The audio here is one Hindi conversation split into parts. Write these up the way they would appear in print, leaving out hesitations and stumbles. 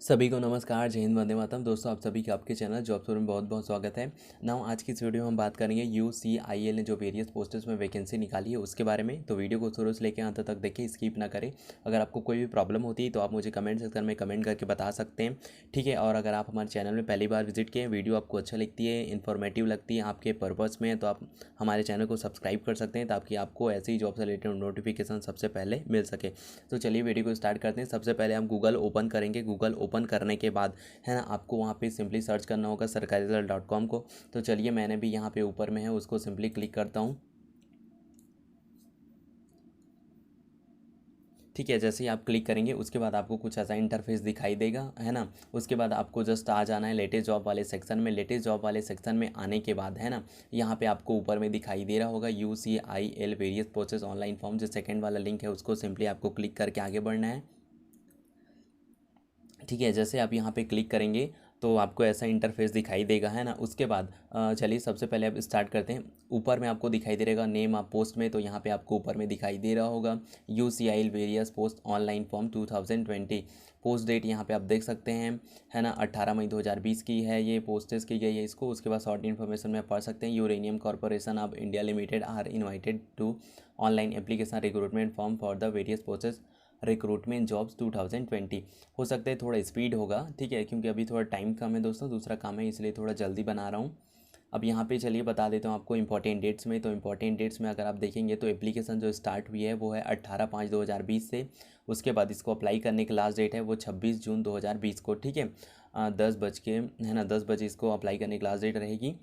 सभी को नमस्कार, जय हिंद, वंदे मातरम। दोस्तों, आप सभी का आपके चैनल जॉब स्टोर में बहुत बहुत स्वागत है। नाउ आज की इस वीडियो में हम बात करेंगे UCIL ने जो वेरियस पोस्ट्स में वैकेंसी निकाली है उसके बारे में। तो वीडियो को शुरू से लेकर अंत तक देखिए, स्किप ना करें। अगर आपको कोई भी प्रॉब्लम होती है तो आप मुझे कमेंट सेक्शन में कमेंट करके बता सकते हैं, ठीक है। और अगर आप हमारे चैनल में पहली बार विजिट किए, वीडियो आपको अच्छा लगती है, इन्फॉर्मेटिव लगती है, आपके पर्पज़ में, तो आप हमारे चैनल को सब्सक्राइब कर सकते हैं ताकि आपको ऐसी जॉब से रिलेटेड नोटिफिकेशन सबसे पहले मिल सके। तो चलिए वीडियो को स्टार्ट करते हैं। सबसे पहले हम गूगल ओपन करेंगे। गूगल ओपन करने के बाद है ना, आपको वहाँ पे सिंपली सर्च करना होगा सरकारीदल.com को। तो चलिए, मैंने भी यहाँ पे ऊपर में है उसको सिंपली क्लिक करता हूँ, ठीक है। जैसे ही आप क्लिक करेंगे उसके बाद आपको कुछ ऐसा इंटरफेस दिखाई देगा, है ना। उसके बाद आपको जस्ट आ जाना है लेटेस्ट जॉब वाले सेक्शन में। लेटेस्ट जॉब वाले सेक्शन में आने के बाद है ना, यहाँ पे आपको ऊपर में दिखाई दे रहा होगा UCIL various process online form, जो सेकंड वाला लिंक है उसको सिंपली आपको क्लिक करके आगे बढ़ना है, ठीक है। जैसे आप यहाँ पे क्लिक करेंगे तो आपको ऐसा इंटरफेस दिखाई देगा, है ना। उसके बाद चलिए सबसे पहले अब स्टार्ट करते हैं। ऊपर में आपको दिखाई दे रहेगा नेम आप पोस्ट में, तो यहाँ पे आपको ऊपर में दिखाई दे रहा होगा UCIL various post online form 2020। Post date यहाँ पे आप देख सकते हैं, है ना, 18 मई 2020 की है ये पोस्टेज की गई है इसको। उसके बाद शॉर्ट इन्फॉर्मेशन में आप पढ़ सकते हैं, uranium corporation of India limited are invited to online application recruitment form for the various postage recruitment jobs 2020। हो सकता है थोड़ा स्पीड होगा, ठीक है, क्योंकि अभी थोड़ा टाइम कम है दोस्तों, दूसरा काम है इसलिए थोड़ा जल्दी बना रहा हूँ। अब यहाँ पे चलिए बता देता हूँ आपको इंपॉर्टेंट डेट्स में। तो इंपॉर्टेंट डेट्स में अगर आप देखेंगे तो एप्लीकेशन जो स्टार्ट हुई है वो है 18/5/2020 से। उसके बाद इसको अप्लाई करने की लास्ट डेट है वो 26 जून 2020 को, ठीक है। 10 बज के, है ना, 10 बजे इसको अप्लाई करने की लास्ट डेट रहेगी।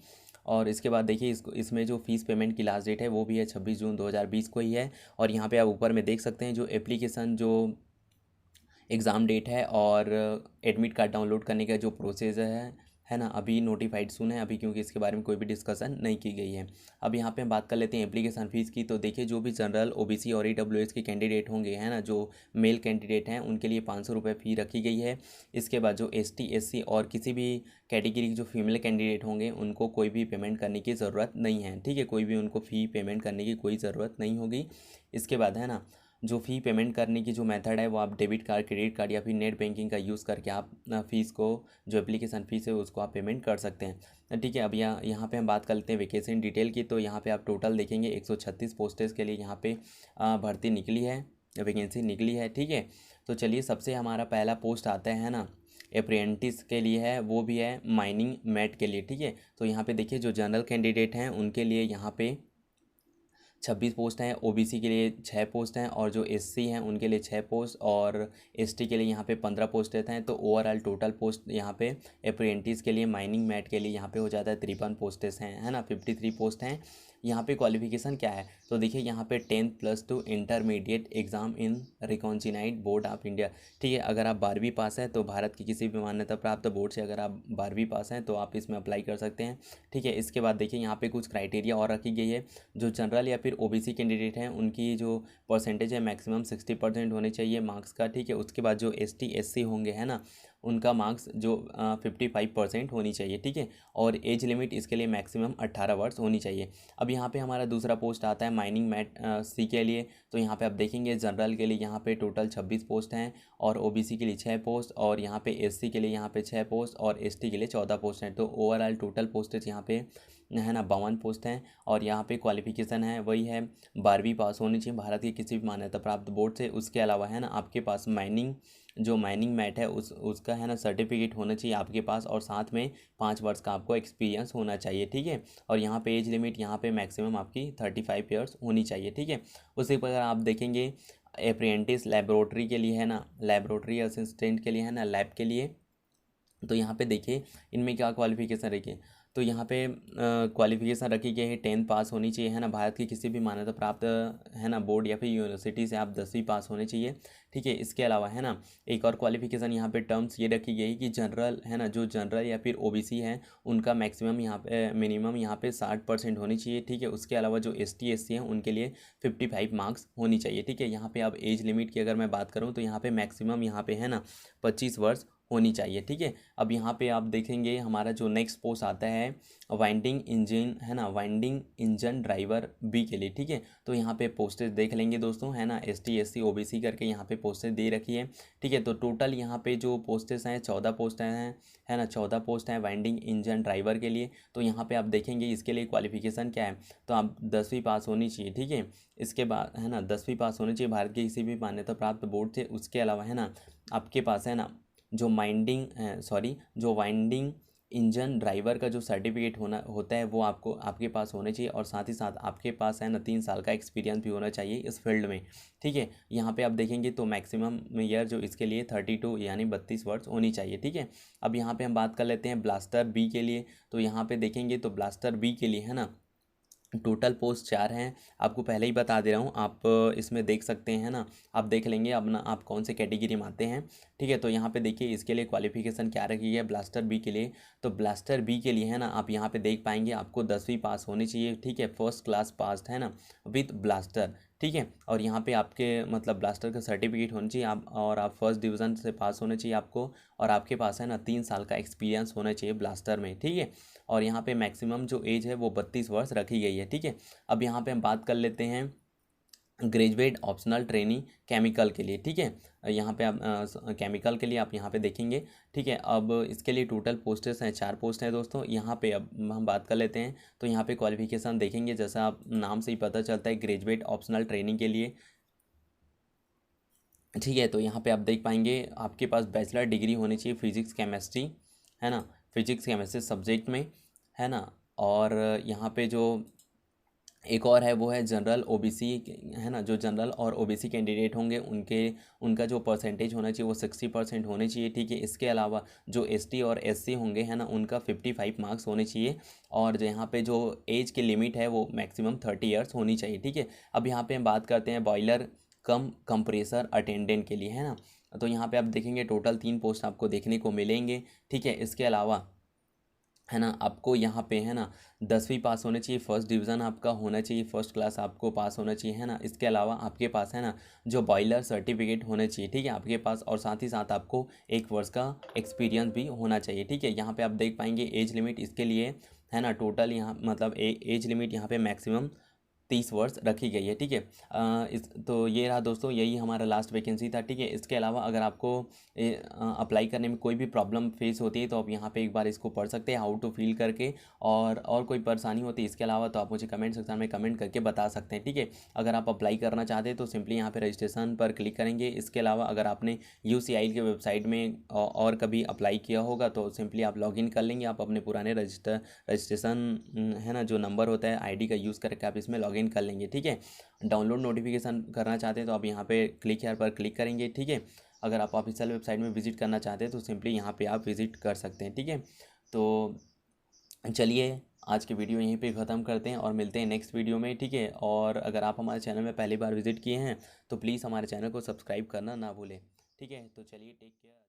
और इसके बाद देखिए इसको, इसमें जो फीस पेमेंट की लास्ट डेट है वो भी है 26 जून 2020 को ही है। और यहाँ पे आप ऊपर में देख सकते हैं जो एप्लीकेशन जो एग्ज़ाम डेट है और एडमिट कार्ड डाउनलोड करने का जो प्रोसेस है ना, अभी नोटिफाइड सुन है अभी, क्योंकि इसके बारे में कोई भी डिस्कशन नहीं की गई है। अब यहाँ पे हम बात कर लेते हैं एप्लीकेशन फ़ीस की। तो देखिए, जो भी जनरल OBC और EWS के कैंडिडेट होंगे, है ना, जो मेल कैंडिडेट हैं उनके लिए 500 रुपये फ़ी रखी गई है। इसके बाद जो ST SC और किसी भी कैटेगरी के जो फीमेल कैंडिडेट होंगे उनको कोई भी पेमेंट करने की ज़रूरत नहीं है, ठीक है। कोई भी उनको फ़ी पेमेंट करने की कोई ज़रूरत नहीं होगी। इसके बाद है ना, जो फ़ी पेमेंट करने की जो मेथड है वो आप डेबिट कार्ड, क्रेडिट कार्ड या फिर नेट बैंकिंग का यूज़ करके आप फ़ीस को, जो एप्लीकेशन फ़ीस है उसको आप पेमेंट कर सकते हैं, ठीक है। अब यहाँ पे हम बात कर लेते हैं वैकेंसी डिटेल की। तो यहाँ पे आप टोटल देखेंगे 136 पोस्टेज के लिए यहाँ पे भर्ती निकली है, वैकेंसी निकली है, ठीक है। तो चलिए, सबसे हमारा पहला पोस्ट आता है ना, अप्रेंटिस के लिए है, वो भी है माइनिंग मैट के लिए, ठीक है। तो यहाँ पे देखिए, जो जनरल कैंडिडेट हैं उनके लिए यहाँ पे 26 पोस्ट हैं, OBC के लिए 6 पोस्ट हैं, और जो SC हैं उनके लिए 6 पोस्ट, और ST के लिए यहाँ पे 15 पोस्ट रहते हैं। तो ओवरऑल टोटल पोस्ट यहाँ पे अप्रेंटिस के लिए माइनिंग मैट के लिए यहाँ पे हो जाता है 53 पोस्टेस हैं, है ना, 53 पोस्ट हैं। यहाँ पे क्वालिफिकेशन क्या है, तो देखिए यहाँ पे 10+2 intermediate exam in recognized board of India, ठीक है। अगर आप 12वीं पास हैं तो भारत की किसी भी मान्यता प्राप्त बोर्ड से अगर आप 12वीं पास हैं तो आप इसमें अप्लाई कर सकते हैं, ठीक है। इसके बाद देखिए यहाँ पे कुछ क्राइटेरिया और रखी गई है। जो जनरल या फिर OBC कैंडिडेट हैं उनकी जो परसेंटेज है मैक्सिमम 60% होने चाहिए मार्क्स का, ठीक है। उसके बाद जो ST SC होंगे, है ना, उनका मार्क्स जो 55% होनी चाहिए, ठीक है। और एज लिमिट इसके लिए मैक्सिमम 18 वर्ष होनी चाहिए। अब यहाँ पे हमारा दूसरा पोस्ट आता है माइनिंग मैट C के लिए। तो यहाँ पे आप देखेंगे जनरल के लिए यहाँ पे टोटल 26 पोस्ट हैं, और OBC के लिए 6 पोस्ट, और यहाँ पे SC के लिए यहाँ पे 6 पोस्ट, और ST के लिए 14 पोस्ट हैं। तो ओवरऑल टोटल पोस्टेज यहाँ पे, है ना, 52 पोस्ट हैं। और यहाँ पे क्वालिफिकेशन है वही है, 12वीं पास होनी चाहिए भारत के किसी भी मान्यता प्राप्त बोर्ड से। उसके अलावा है ना, आपके पास माइनिंग, जो माइनिंग मैट है उसका है ना सर्टिफिकेट होना चाहिए आपके पास, और साथ में 5 वर्ष का आपको एक्सपीरियंस होना चाहिए, ठीक है। और यहाँ पे एज लिमिट यहाँ पे मैक्सिमम आपकी 35 ईयर्स होनी चाहिए, ठीक है। उसी प्रकार आप देखेंगे अप्रेंटिस लेबोरेटरी के लिए, है ना, लेबोरेटरी असिस्टेंट के लिए, है ना, लैब के लिए। तो यहाँ पे देखिए इनमें क्या क्वालिफिकेशन रखी है। तो यहाँ पे क्वालिफिकेशन रखी गई है 10th पास होनी चाहिए, है ना, भारत की किसी भी मान्यता प्राप्त, है ना, बोर्ड या फिर यूनिवर्सिटी से आप 10वीं पास होने चाहिए, ठीक है। इसके अलावा है ना, एक और क्वालिफिकेशन यहाँ पे टर्म्स ये रखी गई कि जनरल, है ना, जो जनरल या फिर OBC हैं उनका मैक्सिमम यहाँ पे, मिनिमम यहाँ पे 60% होनी चाहिए, ठीक है। उसके अलावा जो ST SC हैं उनके लिए 55 मार्क्स होनी चाहिए, ठीक है। यहाँ पे अब एज लिमिट की अगर मैं बात करूँ तो यहाँ पे मैक्सिमम यहाँ पे है ना 25 वर्ष होनी चाहिए, ठीक है। अब यहाँ पे आप देखेंगे हमारा जो नेक्स्ट पोस्ट आता है वाइंडिंग इंजन, है ना, वाइंडिंग इंजन ड्राइवर बी के लिए, ठीक है। तो यहाँ पे पोस्टेज देख लेंगे दोस्तों, है ना, ST SC OBC करके यहाँ पे पोस्टेज दे रखी है, ठीक है। तो टोटल यहाँ पे जो पोस्टेज हैं 14 पोस्ट हैं, है ना, 14 पोस्ट हैं वाइंडिंग इंजन ड्राइवर के लिए। तो यहाँ पे आप देखेंगे इसके लिए क्वालिफिकेशन क्या है, तो आप 10वीं पास होनी चाहिए, ठीक है। इसके बाद, है ना, 10वीं पास होनी चाहिए भारत के किसी भी मान्यता प्राप्त बोर्ड से। उसके अलावा, है ना, आपके पास, है ना, जो वाइंडिंग इंजन ड्राइवर का जो सर्टिफिकेट होता है वो आपको आपके पास होना चाहिए, और साथ ही साथ आपके पास, है ना, 3 साल का एक्सपीरियंस भी होना चाहिए इस फील्ड में, ठीक है। यहाँ पे आप देखेंगे तो मैक्सिमम ईयर जो इसके लिए 32 यानी 32 वर्ष होनी चाहिए, ठीक है। अब यहाँ पे हम बात कर लेते हैं ब्लास्टर बी के लिए। तो यहाँ पे देखेंगे तो ब्लास्टर बी के लिए, है ना, टोटल पोस्ट 4 हैं। आपको पहले ही बता दे रहा हूँ, आप इसमें देख सकते हैं ना, आप देख लेंगे अब ना आप कौन से कैटेगरी में आते हैं, ठीक है। तो यहाँ पे देखिए इसके लिए क्वालिफिकेशन क्या रखी है ब्लास्टर बी के लिए। तो ब्लास्टर बी के लिए, है ना, आप यहाँ पे देख पाएंगे आपको 10वीं पास होनी चाहिए, ठीक है, फर्स्ट क्लास पास, है ना, विद ब्लास्टर, ठीक है। और यहाँ पे आपके मतलब ब्लास्टर का सर्टिफिकेट होना चाहिए आप, और आप फर्स्ट डिवीज़न से पास होने चाहिए आपको, और आपके पास, है ना, 3 साल का एक्सपीरियंस होना चाहिए ब्लास्टर में, ठीक है। और यहाँ पे मैक्सिमम जो एज है वो 32 वर्ष रखी गई है, ठीक है। अब यहाँ पे हम बात कर लेते हैं ग्रेजुएट ऑप्शनल ट्रेनी केमिकल के लिए, ठीक है। यहाँ पे आप केमिकल के लिए आप यहाँ पे देखेंगे, ठीक है। अब इसके लिए टोटल पोस्टेस हैं 4 पोस्ट हैं दोस्तों। यहाँ पे अब हम बात कर लेते हैं, तो यहाँ पे क्वालिफिकेशन देखेंगे, जैसा आप नाम से ही पता चलता है ग्रेजुएट ऑप्शनल ट्रेनिंग के लिए, ठीक है। तो यहाँ पे आप देख पाएंगे आपके पास बैचलर डिग्री होनी चाहिए फिजिक्स केमिस्ट्री, है ना, फिजिक्स केमिस्ट्री सब्जेक्ट में, है ना। और यहाँ पे जो एक और है वो है जनरल OBC, है ना, जो जनरल और OBC कैंडिडेट होंगे उनका जो परसेंटेज होना चाहिए वो 60% होने चाहिए, ठीक है। इसके अलावा जो ST और SC होंगे, है ना, उनका 55 मार्क्स होने चाहिए, और यहाँ पे जो एज की लिमिट है वो मैक्सिमम 30 ईयर्स होनी चाहिए, ठीक है। अब यहाँ पे हम बात करते हैं बॉयलर कम कंप्रेसर अटेंडेंट के लिए, है ना। तो यहाँ पे आप देखेंगे टोटल 3 पोस्ट आपको देखने को मिलेंगे, ठीक है। इसके अलावा, है ना, आपको यहाँ पे, है ना, 10वीं पास होने चाहिए, फर्स्ट डिवीज़न आपका होना चाहिए, फर्स्ट क्लास आपको पास होना चाहिए, है ना। इसके अलावा आपके पास, है ना, जो बॉयलर सर्टिफिकेट होने चाहिए, ठीक है, आपके पास, और साथ ही साथ आपको 1 वर्ष का एक्सपीरियंस भी होना चाहिए, ठीक है। यहाँ पे आप देख पाएंगे एज लिमिट इसके लिए, है ना, टोटल यहाँ मतलब एज लिमिट यहाँ पे मैक्सिमम 30 वर्ष रखी गई है, ठीक है। इस तो ये रहा दोस्तों, यही हमारा लास्ट वैकेंसी था, ठीक है। इसके अलावा अगर आपको अप्लाई करने में कोई भी प्रॉब्लम फेस होती है तो आप यहाँ पे एक बार इसको पढ़ सकते हैं हाउ टू फिल करके, और कोई परेशानी होती है इसके अलावा तो आप मुझे कमेंट सेक्शन में कमेंट करके बता सकते हैं, ठीक है। अगर आप अप्लाई करना चाहते हैं तो सिंपली यहाँ पे रजिस्ट्रेशन पर क्लिक करेंगे। इसके अलावा अगर आपने UCI के वेबसाइट में और कभी अप्लाई किया होगा तो सिंपली आप लॉगिन कर लेंगे, आप अपने पुराने रजिस्ट्रेशन, है ना, जो नंबर होता है ID का यूज़ करके आप इसमें लॉगिन कर लेंगे, ठीक है। डाउनलोड नोटिफिकेशन करना चाहते हैं तो आप यहाँ पे क्लिक हेयर पर क्लिक करेंगे, ठीक है। अगर आप ऑफिशियल वेबसाइट में विजिट करना चाहते हैं तो सिंपली यहाँ पे आप विजिट कर सकते हैं, ठीक है। तो चलिए आज की वीडियो यहीं पे ख़त्म करते हैं और मिलते हैं नेक्स्ट वीडियो में, ठीक है। और अगर आप हमारे चैनल में पहली बार विजिट किए हैं तो प्लीज़ हमारे चैनल को सब्सक्राइब करना ना भूलें, ठीक है। तो चलिए टेक केयर।